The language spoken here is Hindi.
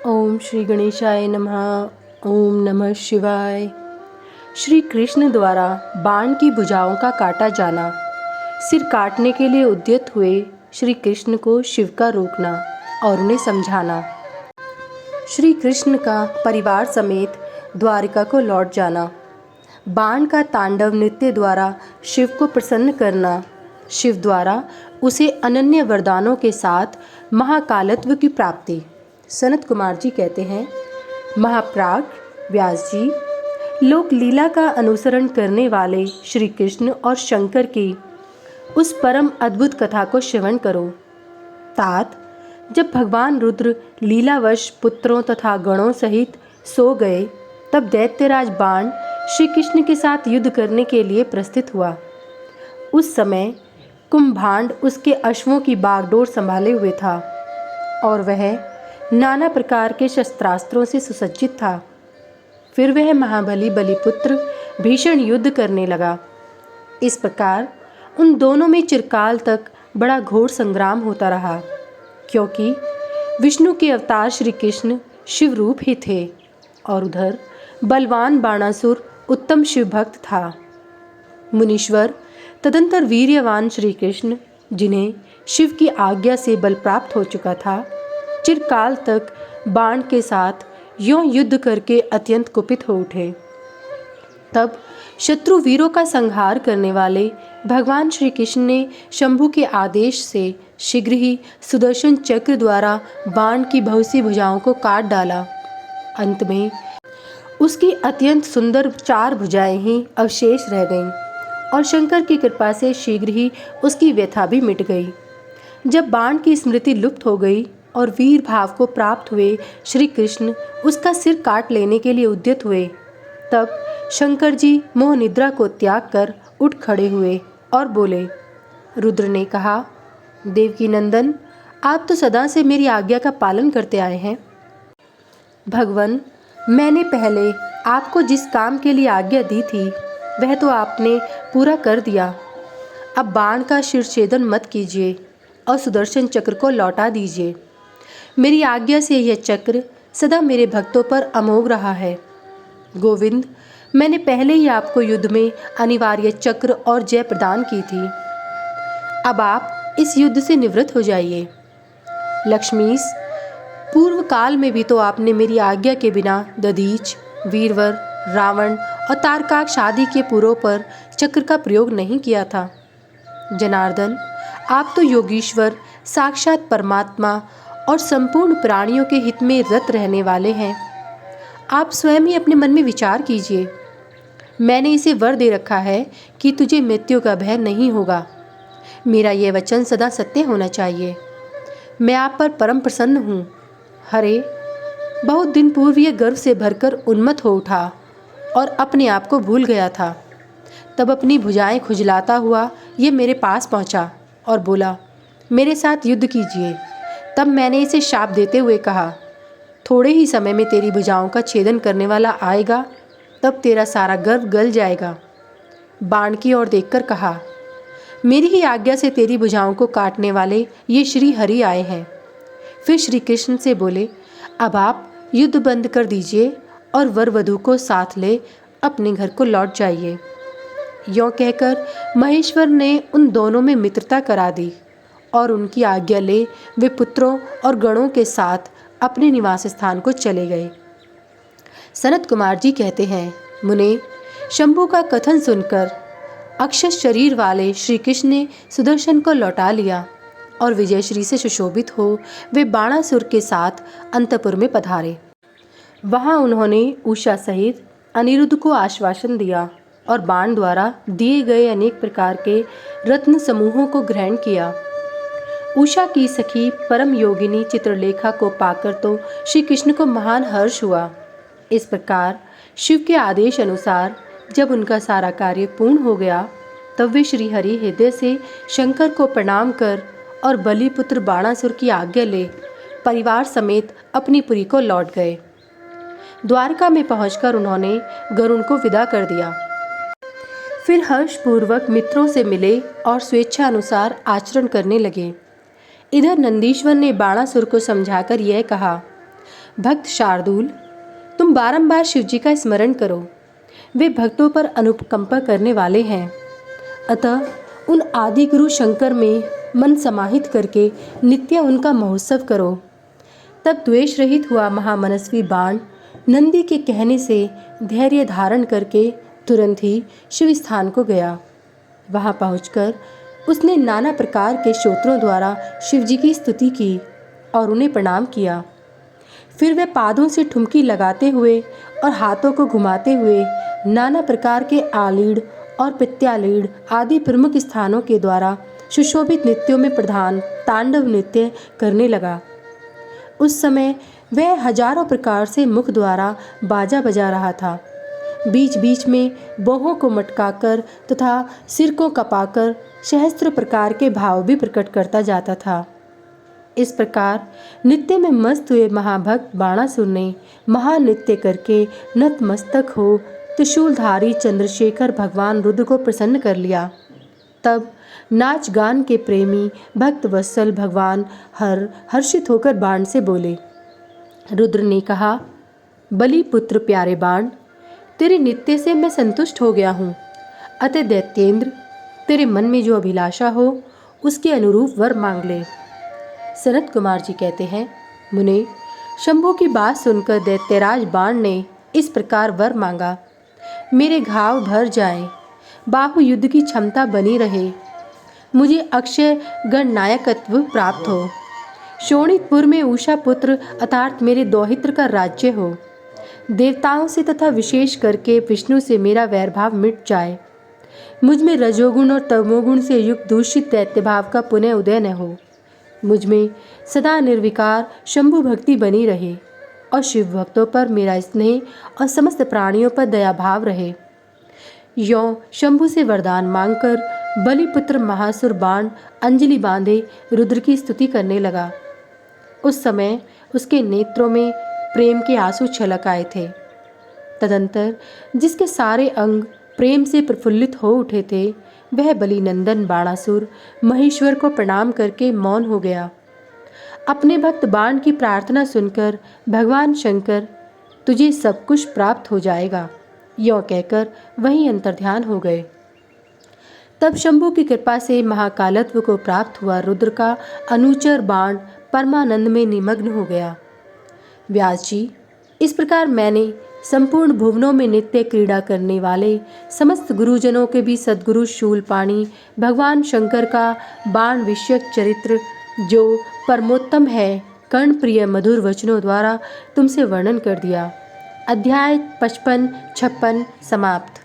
ओम श्री गणेशाय नमः। ओम नमः शिवाय। श्री कृष्ण द्वारा बाण की भुजाओं का काटा जाना। सिर काटने के लिए उद्यत हुए श्री कृष्ण को शिव का रोकना और उन्हें समझाना। श्री कृष्ण का परिवार समेत द्वारिका को लौट जाना। बाण का तांडव नृत्य द्वारा शिव को प्रसन्न करना। शिव द्वारा उसे अनन्य वरदानों के साथ महाकालत्व की प्राप्ति। सनत कुमार जी कहते हैं, महाप्राग व्यास जी, लोक लीला का अनुसरण करने वाले श्री कृष्ण और शंकर की उस परम अद्भुत कथा को श्रवण करो। तात, जब भगवान रुद्र लीलावश पुत्रों तथा गणों सहित सो गए, तब दैत्यराज बाण श्री कृष्ण के साथ युद्ध करने के लिए प्रस्थित हुआ। उस समय कुंभांड उसके अश्वों की बागडोर संभाले हुए था और वह नाना प्रकार के शस्त्रास्त्रों से सुसज्जित था। फिर वह महाबली बलिपुत्र भीषण युद्ध करने लगा। इस प्रकार उन दोनों में चिरकाल तक बड़ा घोर संग्राम होता रहा, क्योंकि विष्णु के अवतार श्री कृष्ण शिव रूप ही थे और उधर बलवान बाणासुर उत्तम शिव भक्त था। मुनीश्वर तदंतर वीर्यवान श्री कृष्ण, जिन्हें शिव की आज्ञा से बल प्राप्त हो चुका था, चिरकाल तक बाण के साथ यों युद्ध करके अत्यंत कुपित हो उठे। तब शत्रु वीरों का संहार करने वाले भगवान श्री कृष्ण ने शंभु के आदेश से शीघ्र ही सुदर्शन चक्र द्वारा बाण की बहुसी भुजाओं को काट डाला। अंत में उसकी अत्यंत सुंदर 4 भुजाएं ही अवशेष रह गईं और शंकर की कृपा से शीघ्र ही उसकी व्यथा भी मिट गई। जब बाण की स्मृति लुप्त हो गई और वीर भाव को प्राप्त हुए श्री कृष्ण उसका सिर काट लेने के लिए उद्यत हुए, तब शंकर जी मोह निद्रा को त्याग कर उठ खड़े हुए और बोले। रुद्र ने कहा, देवकी नंदन, आप तो सदा से मेरी आज्ञा का पालन करते आए हैं। भगवन, मैंने पहले आपको जिस काम के लिए आज्ञा दी थी वह तो आपने पूरा कर दिया। अब बाण का शिरछेदन मत कीजिए और सुदर्शन चक्र को लौटा दीजिए। मेरी आज्ञा से यह चक्र सदा मेरे भक्तों पर अमोघ रहा है। गोविंद, मैंने पहले ही आपको युद्ध में अनिवार्य चक्र और जय प्रदान की थी। अब आप इस युद्ध से निवृत्त हो जाइए। लक्ष्मीस, पूर्व काल में भी तो आपने मेरी आज्ञा के बिना दधीच, वीरवर, रावण और तारकाक्ष आदि के पुरों पर चक्र का प्रयोग नहीं किया था। जनार्दन, आप तो योगीश्वर, साक्षात परमात्मा और संपूर्ण प्राणियों के हित में रत रहने वाले हैं। आप स्वयं ही अपने मन में विचार कीजिए। मैंने इसे वर दे रखा है कि तुझे मृत्यु का भय नहीं होगा। मेरा यह वचन सदा सत्य होना चाहिए। मैं आप पर परम प्रसन्न हूँ। हरे, बहुत दिन पूर्व यह गर्व से भरकर उन्मत्त हो उठा और अपने आप को भूल गया था। तब अपनी भुजाएं खुजलाता हुआ ये मेरे पास पहुंचा और बोला, मेरे साथ युद्ध कीजिए। तब मैंने इसे शाप देते हुए कहा, थोड़े ही समय में तेरी भुजाओं का छेदन करने वाला आएगा, तब तेरा सारा गर्व गल जाएगा। बाण की ओर देखकर कहा, मेरी ही आज्ञा से तेरी भुजाओं को काटने वाले ये श्री हरि आए हैं। फिर श्री कृष्ण से बोले, अब आप युद्ध बंद कर दीजिए और वर वधू को साथ ले अपने घर को लौट जाइए। यों कहकर महेश्वर ने उन दोनों में मित्रता करा दी और उनकी आज्ञा ले वे पुत्रों और गणों के साथ अपने निवास स्थान को चले गए। सनत कुमार जी कहते हैं, मुने, शंभु का कथन सुनकर अक्षय शरीर वाले श्री कृष्ण ने सुदर्शन को लौटा लिया और विजयश्री से सुशोभित हो वे बाणासुर के साथ अंतपुर में पधारे। वहां उन्होंने उषा सहित अनिरुद्ध को आश्वासन दिया और बाण द्वारा दिए गए अनेक प्रकार के रत्न समूहों को ग्रहण किया। उषा की सखी परम योगिनी चित्रलेखा को पाकर तो श्री कृष्ण को महान हर्ष हुआ। इस प्रकार शिव के आदेश अनुसार जब उनका सारा कार्य पूर्ण हो गया, तब वे श्री हरि हृदय से शंकर को प्रणाम कर और बलिपुत्र बाणासुर की आज्ञा ले परिवार समेत अपनी पुरी को लौट गए। द्वारका में पहुंचकर उन्होंने गरुण को विदा कर दिया। फिर हर्षपूर्वक मित्रों से मिले और स्वेच्छा अनुसार आचरण करने लगे। इधर नंदीश्वर ने बाणासुर को समझाकर यह कहा, भक्त शार्दूल, तुम बारंबार शिव जी का स्मरण करो, वे भक्तों पर अनुकंपा करने वाले हैं। अतः उन आदि गुरु शंकर में मन समाहित करके नित्य उनका महोत्सव करो। तब द्वेष रहित हुआ महामनस्वी बाण नंदी के कहने से धैर्य धारण करके तुरंत ही शिव स्थान को गया। वहां पहुंचकर उसने नाना प्रकार के स्तोत्रों द्वारा शिव जी की स्तुति की और उन्हें प्रणाम किया। फिर वह पादों से ठुमकी लगाते हुए और हाथों को घुमाते हुए नाना प्रकार के आलीढ़ और पित्यालीढ़ आदि प्रमुख स्थानों के द्वारा सुशोभित नृत्यों में प्रधान तांडव नृत्य करने लगा। उस समय वह हजारों प्रकार से मुख द्वारा बाजा बजा रहा था। बीच बीच में बाहों को मटकाकर तथा सिर को कपाकर सहस्त्र प्रकार के भाव भी प्रकट करता जाता था। इस प्रकार नृत्य में मस्त हुए महाभक्त बाणासुर ने महानृत्य करके नतमस्तक हो त्रिशूलधारी चंद्रशेखर भगवान रुद्र को प्रसन्न कर लिया। तब नाच गान के प्रेमी भक्त वत्सल भगवान हर्षित होकर बाण से बोले। रुद्र ने कहा, बलि पुत्र प्यारे बाण, तेरे नृत्य से मैं संतुष्ट हो गया हूँ। अतः दैत्येंद्र, तेरे मन में जो अभिलाषा हो उसके अनुरूप वर मांग ले। सनत कुमार जी कहते हैं, मुने, शंभु की बात सुनकर दैत्यराज बाण ने इस प्रकार वर मांगा, मेरे घाव भर जाएं, बाहु युद्ध की क्षमता बनी रहे, मुझे अक्षय गणनायकत्व प्राप्त हो, शोणितपुर में उषा पुत्र अर्थात मेरे दौहित्र का राज्य हो, देवताओं से तथा विशेष करके विष्णु से मेरा वैरभाव मिट जाए, मुझ में रजोगुण और तमोगुण से युक्त दूषित दैत्यभाव का पुनः उदय न हो, मुझ में सदा निर्विकार शंभु भक्ति बनी रहे और शिव भक्तों पर मेरा स्नेह और समस्त प्राणियों पर दया भाव रहे। यों शंभु से वरदान मांगकर बलिपुत्र महासुर बाण अंजलि बांधे रुद्र की स्तुति करने लगा। उस समय उसके नेत्रों में प्रेम के आंसू छलक आए थे। तदंतर जिसके सारे अंग प्रेम से प्रफुल्लित हो उठे थे, वह बलिनंदन बाणासुर महेश्वर को प्रणाम करके मौन हो गया। अपने भक्त बाण की प्रार्थना सुनकर भगवान शंकर, तुझे सब कुछ प्राप्त हो जाएगा, यों कहकर वहीं अंतर्ध्यान हो गए। तब शंभु की कृपा से महाकालत्व को प्राप्त हुआ रुद्र का अनुचर बाण परमानंद में निमग्न हो गया। व्यास जी, इस प्रकार मैंने संपूर्ण भुवनों में नित्य क्रीड़ा करने वाले समस्त गुरुजनों के भी सद्गुरु शूलपाणी भगवान शंकर का बाण विषयक चरित्र, जो परमोत्तम है, कर्णप्रिय मधुर वचनों द्वारा तुमसे वर्णन कर दिया। अध्याय 55-56 समाप्त।